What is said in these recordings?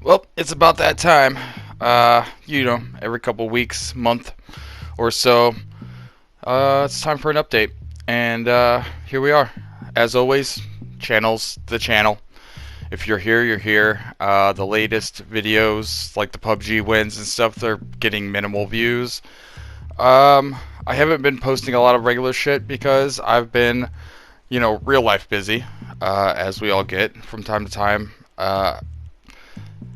Well, it's about that time. Every couple weeks, month or so, it's time for an update. And here we are. As always, channel's the channel. If you're here, you're here. The latest videos, like the PUBG wins and stuff, they're getting minimal views. I haven't been posting a lot of regular shit because I've been, real life busy, as we all get from time to time.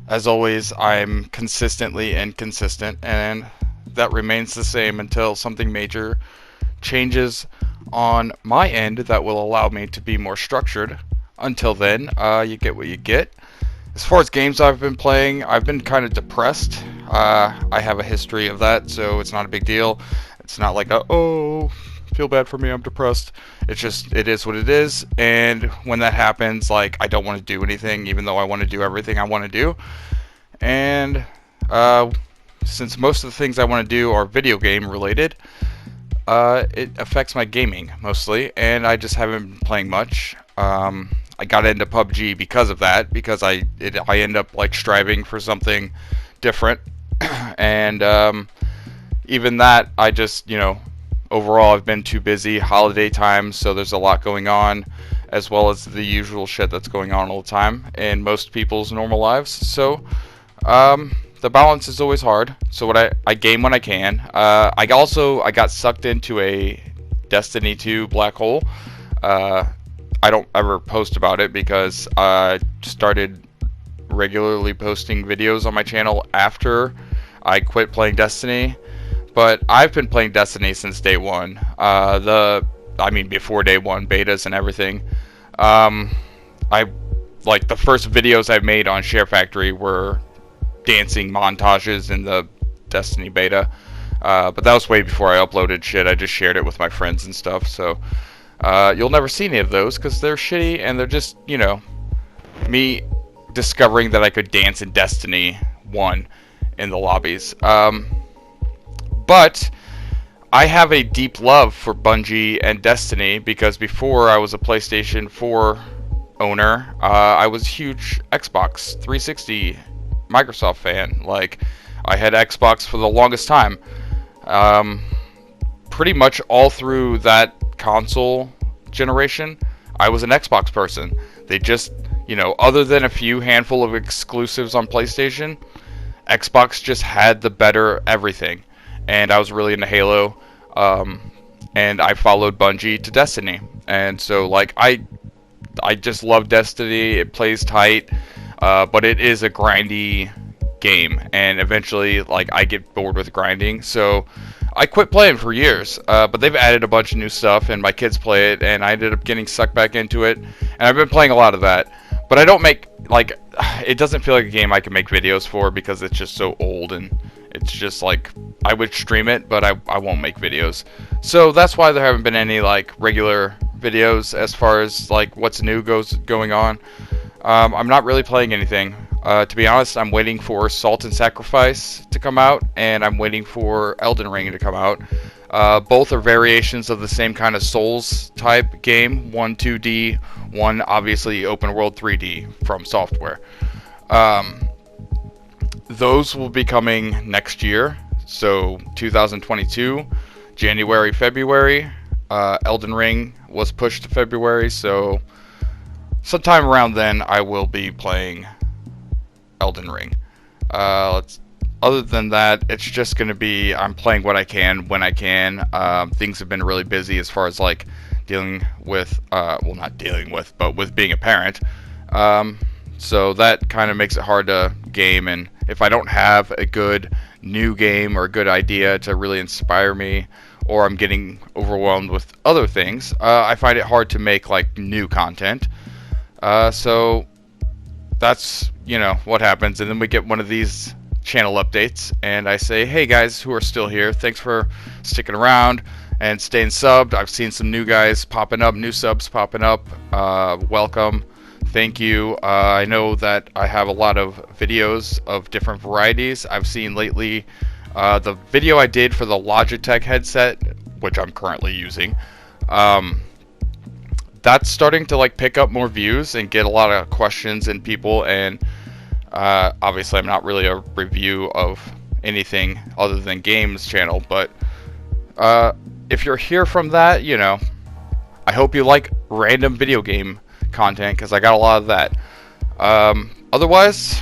As always, I'm consistently inconsistent, and that remains the same until something major changes on my end that will allow me to be more structured. Until then, you get what you get. As far as games I've been playing, I've been kind of depressed. I have a history of that, so it's not a big deal. It's not like, feel bad for me, I'm depressed. It's just, it is what it is, and when that happens, like, I don't want to do anything, even though I want to do everything I want to do. And, since most of the things I want to do are video game related, it affects my gaming, mostly, and I just haven't been playing much. I got into PUBG because of that, because I end up, like, striving for something different, and, even that, I just, overall, I've been too busy. Holiday time, so there's a lot going on, as well as the usual shit that's going on all the time in most people's normal lives. So, the balance is always hard. So I game when I can. I got sucked into a Destiny 2 black hole. I don't ever post about it because I started regularly posting videos on my channel after I quit playing Destiny. But I've been playing Destiny since day one. Before day one, betas and everything. The first videos I made on Share Factory were dancing montages in the Destiny beta. But that was way before I uploaded shit. I just shared it with my friends and stuff. So you'll never see any of those because they're shitty and they're just, me discovering that I could dance in Destiny 1 in the lobbies. But I have a deep love for Bungie and Destiny because before I was a PlayStation 4 owner, I was a huge Xbox 360 Microsoft fan. Like, I had Xbox for the longest time. Pretty much all through that console generation, I was an Xbox person. They just, other than a few handful of exclusives on PlayStation, Xbox just had the better everything. And I was really into Halo, and I followed Bungie to Destiny. And so, like, I just love Destiny. It plays tight, but it is a grindy game. And eventually, like, I get bored with grinding. So I quit playing for years, but they've added a bunch of new stuff, and my kids play it, and I ended up getting sucked back into it. And I've been playing a lot of that. But I don't make, like, it doesn't feel like a game I can make videos for because it's just so old, and it's just like, I would stream it, but I won't make videos. So that's why there haven't been any, like, regular videos as far as, like, what's new going on. I'm not really playing anything. To be honest, I'm waiting for Salt and Sacrifice to come out, and I'm waiting for Elden Ring to come out. Both are variations of the same kind of Souls type game, one 2D, one obviously open world 3D from Software. Those will be coming next year, so 2022, January, February. Elden Ring was pushed to February, so sometime around then I will be playing Elden Ring. Other than that, it's just going to be, I'm playing what I can when I can. Things have been really busy as far as, like, dealing with, not dealing with, but with being a parent. So that kind of makes it hard to game, and if I don't have a good new game or a good idea to really inspire me, or I'm getting overwhelmed with other things, I find it hard to make, like, new content. So that's, what happens, and then we get one of these channel updates, and I say, hey guys who are still here, thanks for sticking around and staying subbed. I've seen some new guys popping up, new subs popping up. Welcome. Thank you. I know that I have a lot of videos of different varieties. I've seen lately the video I did for the Logitech headset, which I'm currently using. That's starting to, like, pick up more views and get a lot of questions and people, and Obviously, I'm not really a review of anything other than games channel, but if you're here from that, you know, I hope you like random video game content, because I got a lot of that. Otherwise,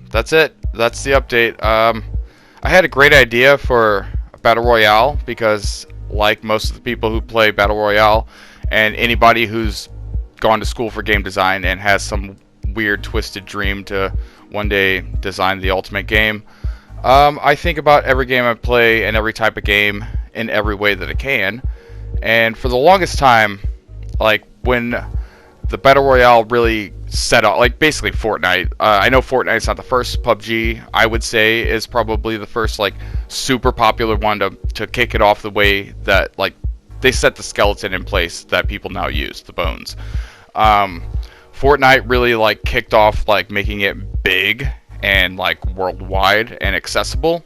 that's it. That's the update. I had a great idea for Battle Royale, because like most of the people who play Battle Royale, and anybody who's gone to school for game design and has some weird twisted dream to one day design the ultimate game, I think about every game I play and every type of game in every way that I can. And for the longest time, like when the Battle Royale really set up, like basically Fortnite. I know Fortnite's not the first. PUBG, I would say, is probably the first like super popular one to kick it off the way that like they set the skeleton in place that people now use, the bones. Fortnite really like kicked off like making it big and like worldwide and accessible.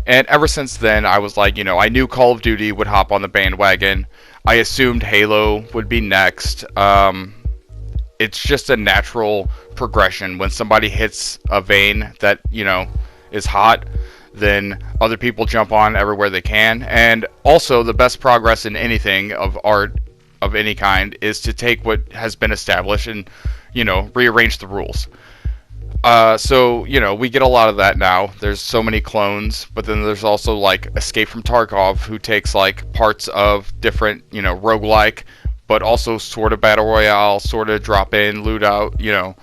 And ever since then, I was like, you know, I knew Call of Duty would hop on the bandwagon. I assumed Halo would be next. It's just a natural progression. When somebody hits a vein that, you know, is hot, then other people jump on everywhere they can. And also, the best progress in anything of art of any kind is to take what has been established and, you know, rearrange the rules. So, you know, we get a lot of that now. There's so many clones, but then there's also like Escape from Tarkov, who takes like parts of different, you know, roguelike, but also sort of Battle Royale, sort of drop in, loot out, you know.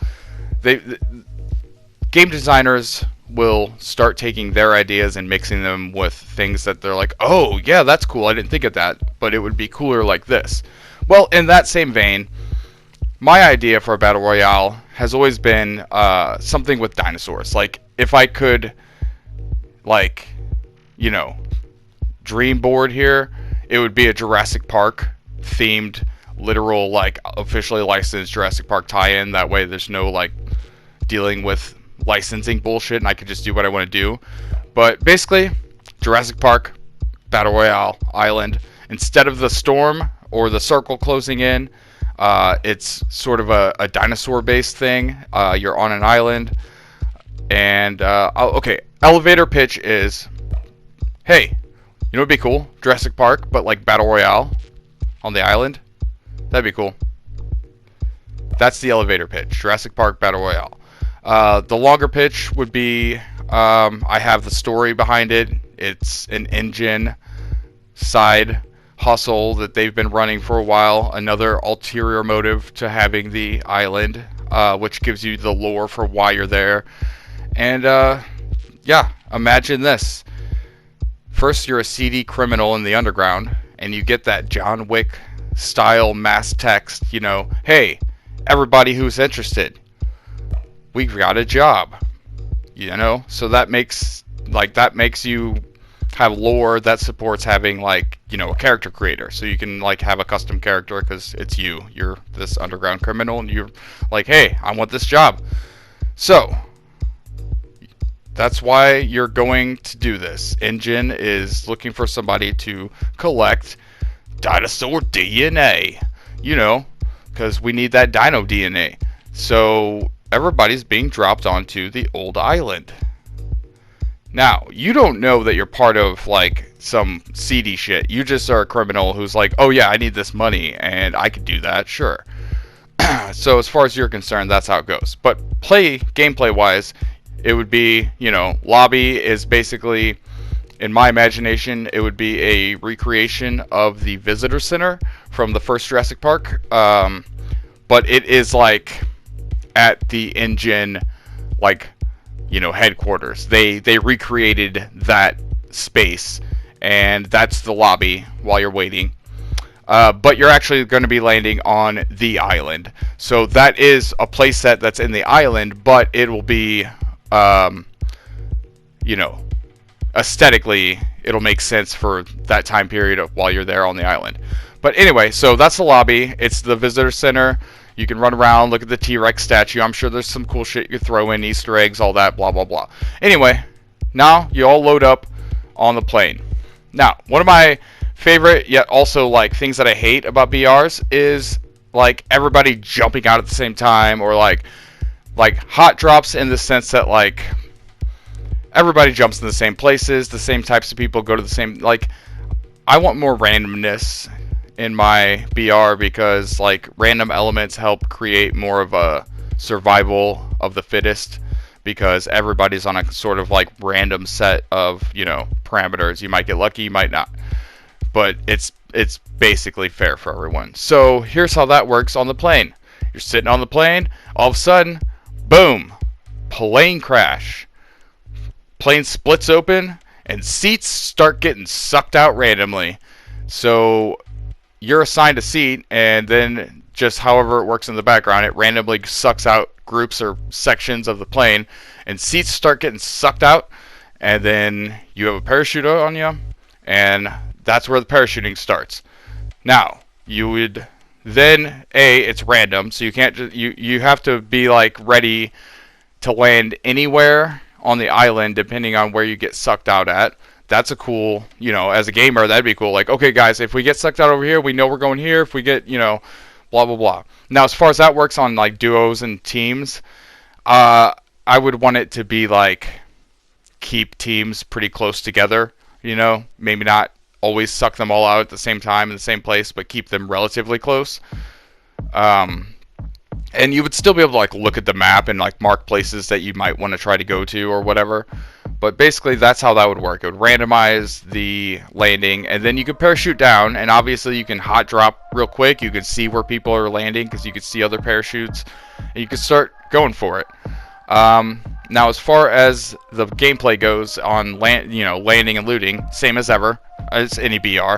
Game designers will start taking their ideas and mixing them with things that they're like, oh, yeah, that's cool. I didn't think of that, but it would be cooler like this. Well, in that same vein, my idea for a Battle Royale has always been something with dinosaurs. Like, if I could, like, you know, dream board here, it would be a Jurassic Park themed, literal, like, officially licensed Jurassic Park tie-in. That way there's no, like, dealing with licensing bullshit, and I could just do what I want to do. But basically, Jurassic Park, Battle Royale, island. Instead of the storm or the circle closing in, it's sort of a dinosaur-based thing. You're on an island, and okay, elevator pitch is, hey, you know what'd be cool? Jurassic Park, but like Battle Royale on the island. That'd be cool. That's the elevator pitch. Jurassic Park Battle Royale. The longer pitch would be, I have the story behind it. It's an engine side hustle that they've been running for a while. Another ulterior motive to having the island, which gives you the lore for why you're there. And yeah, imagine this. First, you're a seedy criminal in the underground, and you get that John Wick style mass text, you know, hey, everybody who's interested, we've got a job, you know. So that makes you have lore that supports having, like, you know, a character creator, so you can like have a custom character because it's you're this underground criminal, and you're like, hey, I want this job. So that's why you're going to do this. Engine is looking for somebody to collect dinosaur DNA, you know, because we need that dino DNA. So everybody's being dropped onto the old island. Now, you don't know that you're part of like some seedy shit. You just are a criminal who's like, oh yeah, I need this money and I could do that, sure. So as far as you're concerned, that's how it goes. But gameplay wise, it would be, you know, lobby is basically, in my imagination, it would be a recreation of the visitor center from the first Jurassic Park. But it is like at the engine, like, you know, headquarters. They recreated that space, and that's the lobby while you're waiting. But you're actually going to be landing on the island. So that is a playset that's in the island, but it will be, you know, aesthetically, it'll make sense for that time period while you're there on the island. But anyway, so that's the lobby. It's the visitor center. You can run around, look at the T-Rex statue. I'm sure there's some cool shit you throw in, Easter eggs, all that, blah, blah, blah. Anyway, now you all load up on the plane. Now, one of my favorite, yet also like things that I hate about BRs is like everybody jumping out at the same time, or like like hot drops in the sense that like everybody jumps in the same places, the same types of people go to the same, like I want more randomness in my BR because like random elements help create more of a survival of the fittest because everybody's on a sort of like random set of, you know, parameters. You might get lucky, you might not. But it's basically fair for everyone. So here's how that works on the plane. You're sitting on the plane, all of a sudden, boom, plane crash. Plane splits open and seats start getting sucked out randomly. So you're assigned a seat, and then just however it works in the background, it randomly sucks out groups or sections of the plane, and seats start getting sucked out, and then you have a parachute on you, and that's where the parachuting starts. Now, you would then, it's random, so you can't just, you have to be like ready to land anywhere on the island depending on where you get sucked out at. That's a cool, you know, as a gamer, that'd be cool. Like, okay, guys, if we get sucked out over here, we know we're going here. If we get, you know, blah, blah, blah. Now, as far as that works on, like, duos and teams, I would want it to be, like, keep teams pretty close together, you know? Maybe not always suck them all out at the same time in the same place, but keep them relatively close. And you would still be able to, like, look at the map and, like, mark places that you might want to try to go to or whatever. But basically, that's how that would work. It would randomize the landing, and then you could parachute down, and obviously you can hot drop real quick. You can see where people are landing because you can see other parachutes, and you can start going for it. Now, as far as the gameplay goes on landing and looting, same as ever, as any BR.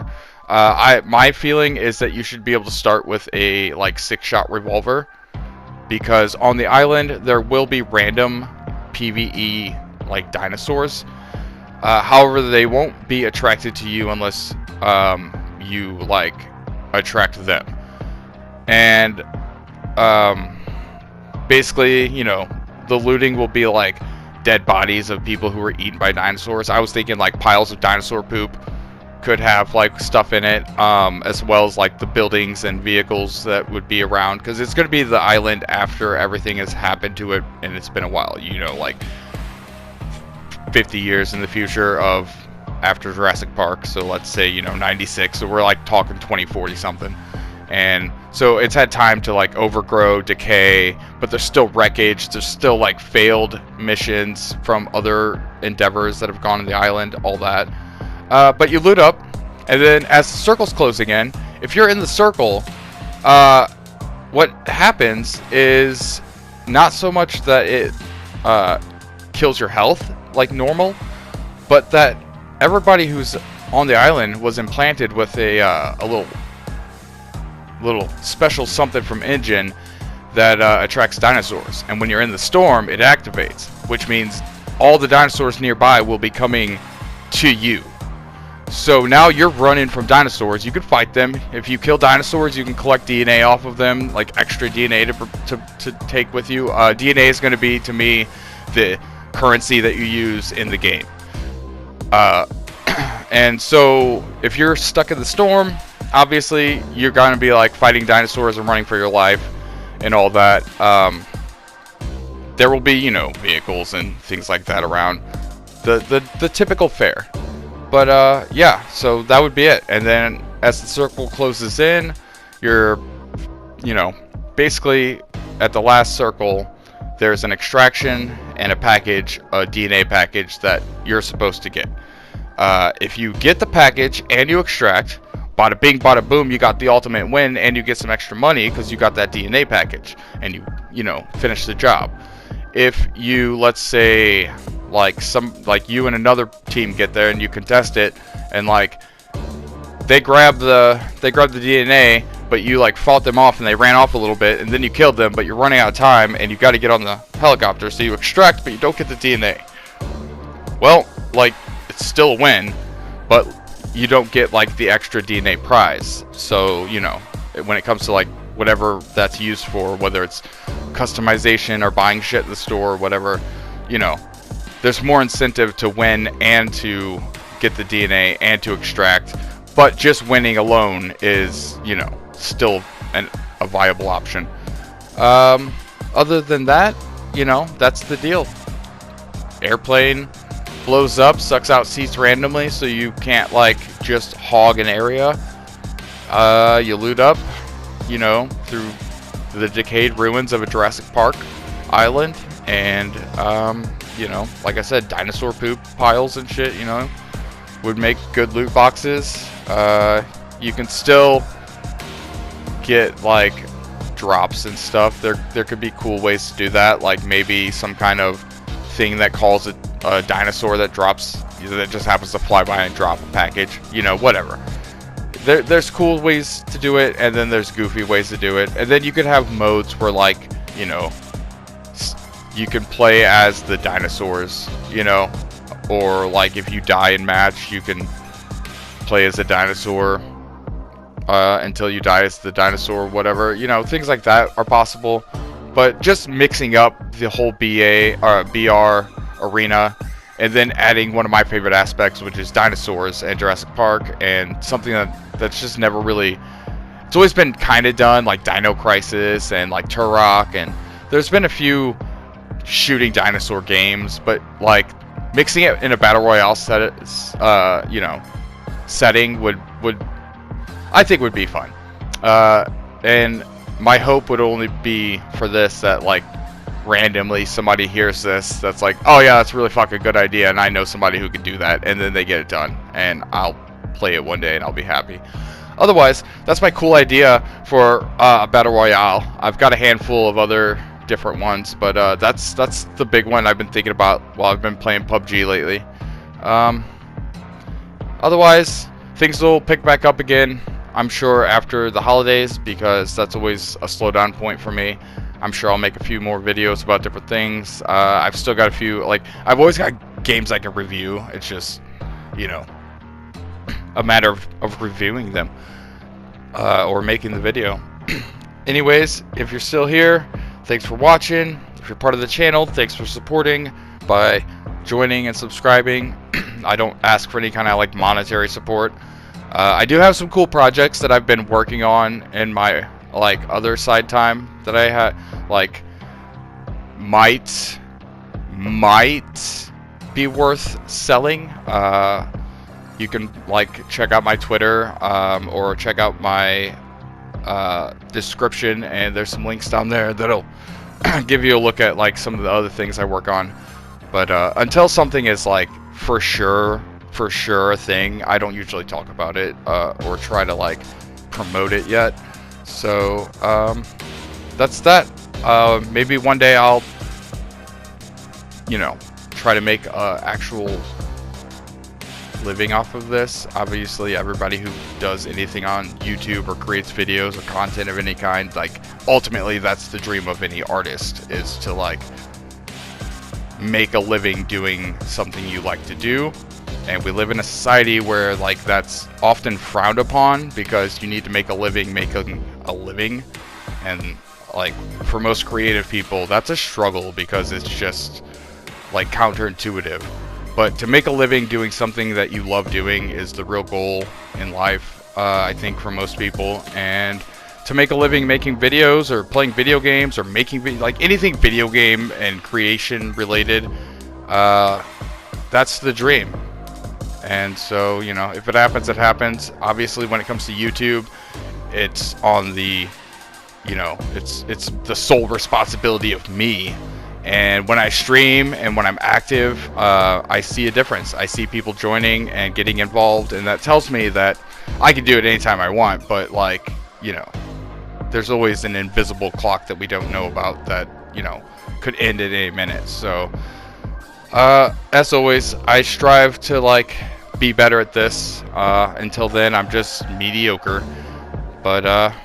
My feeling is that you should be able to start with a like 6-shot revolver, because on the island there will be random PvE like dinosaurs. However, they won't be attracted to you unless you like attract them. And basically, you know, the looting will be like dead bodies of people who were eaten by dinosaurs. I was thinking like piles of dinosaur poop could have like stuff in it, as well as like the buildings and vehicles that would be around, because it's going to be the island after everything has happened to it and it's been a while, you know, like 50 years in the future of after Jurassic Park. So let's say, you know, 96, so we're like talking 2040 something, and so it's had time to like overgrow, decay, but there's still wreckage, there's still like failed missions from other endeavors that have gone to the island, all that. But you loot up, and then as the circles close again, if you're in the circle, what happens is not so much that it kills your health like normal, but that everybody who's on the island was implanted with a little special something from engine that attracts dinosaurs, and when you're in the storm, it activates, which means all the dinosaurs nearby will be coming to you. So now you're running from dinosaurs. You can fight them. If you kill dinosaurs, you can collect DNA off of them, like extra DNA to take with you. DNA is going to be, to me, the currency that you use in the game. And so if you're stuck in the storm, obviously you're going to be like fighting dinosaurs and running for your life and all that. There will be, you know, vehicles and things like that around. The typical fare. But yeah, so that would be it. And then as the circle closes in, you're, you know, basically at the last circle, there's an extraction and a package, a DNA package that you're supposed to get. If you get the package and you extract, bada bing, bada boom, you got the ultimate win, and you get some extra money because you got that DNA package, and you know, finish the job. If you, let's say, like you and another team get there and you contest it, and like they grab the DNA, but you like fought them off and they ran off a little bit, and then you killed them, but you're running out of time and you got to get on the helicopter, so you extract but you don't get the DNA. Well, like, it's still a win, but you don't get like the extra DNA prize. So, you know, when it comes to like whatever that's used for, whether it's customization or buying shit at the store or whatever, you know, there's more incentive to win and to get the DNA and to extract, but just winning alone is, you know, still a viable option. Other than that, you know, that's the deal. Airplane blows up, sucks out seats randomly, so you can't like just hog an area. You loot up, you know, through the decayed ruins of a Jurassic Park island, and you know, like I said, dinosaur poop piles and shit, you know, would make good loot boxes. You can still get like drops and stuff. There could be cool ways to do that, like maybe some kind of thing that calls it a dinosaur that drops, that just happens to fly by and drop a package, you know, whatever. There's cool ways to do it, and then there's goofy ways to do it, and then you could have modes where, like, you know, you can play as the dinosaurs, you know, or like if you die in match, you can play as a dinosaur until you die as the dinosaur, whatever, you know, things like that are possible. But just mixing up the whole BR arena, and then adding one of my favorite aspects, which is dinosaurs and Jurassic Park, and something that's just never really, it's always been kind of done, like Dino Crisis and like Turok, and there's been a few shooting dinosaur games, but like mixing it in a battle royale you know, setting would I think would be fun. And my hope would only be for this, that like randomly somebody hears this that's like, oh yeah, that's a really fucking good idea, and I know somebody who can do that, and then they get it done, and I'll play it one day and I'll be happy. Otherwise, that's my cool idea for a battle royale. I've got a handful of other different ones, but that's the big one I've been thinking about while I've been playing PUBG lately. Otherwise, things will pick back up again, I'm sure, after the holidays, because that's always a slowdown point for me. I'm sure I'll make a few more videos about different things. I've still got a few, like, I've always got games I can review. It's just, you know, a matter of reviewing them or making the video. Anyways, if you're still here, thanks for watching. If you're part of the channel, thanks for supporting by joining and subscribing. I don't ask for any kind of like monetary support. I do have some cool projects that I've been working on in my like other side time that I had, like might be worth selling. You can like check out my Twitter or check out my description, and there's some links down there that'll give you a look at like some of the other things I work on. But until something is like for sure a thing, I don't usually talk about it or try to like promote it yet. So that's that. Maybe one day I'll, you know, try to make actual living off of this. Obviously, everybody who does anything on YouTube or creates videos or content of any kind, like, ultimately that's the dream of any artist, is to like make a living doing something you like to do. And we live in a society where like that's often frowned upon, because you need to make a living making a living, and like for most creative people that's a struggle, because it's just like counterintuitive. But to make a living doing something that you love doing is the real goal in life, I think, for most people. And to make a living making videos or playing video games or making like anything video game and creation related, that's the dream. And so, you know, if it happens, it happens. Obviously, when it comes to YouTube, it's on the, you know, it's the sole responsibility of me. And when I stream and when I'm active, I see a difference. I see people joining and getting involved, and that tells me that I can do it anytime I want. But like, you know, there's always an invisible clock that we don't know about that, you know, could end at any minute. So as always, I strive to like be better at this. Until then, I'm just mediocre. But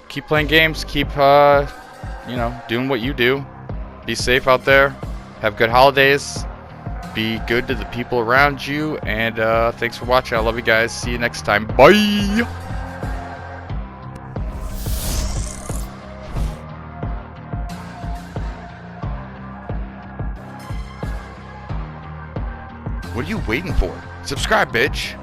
keep playing games, keep you know, doing what you do. Be safe out there. Have good holidays. Be good to the people around you. And thanks for watching. I love you guys. See you next time. Bye. What are you waiting for? Subscribe, bitch.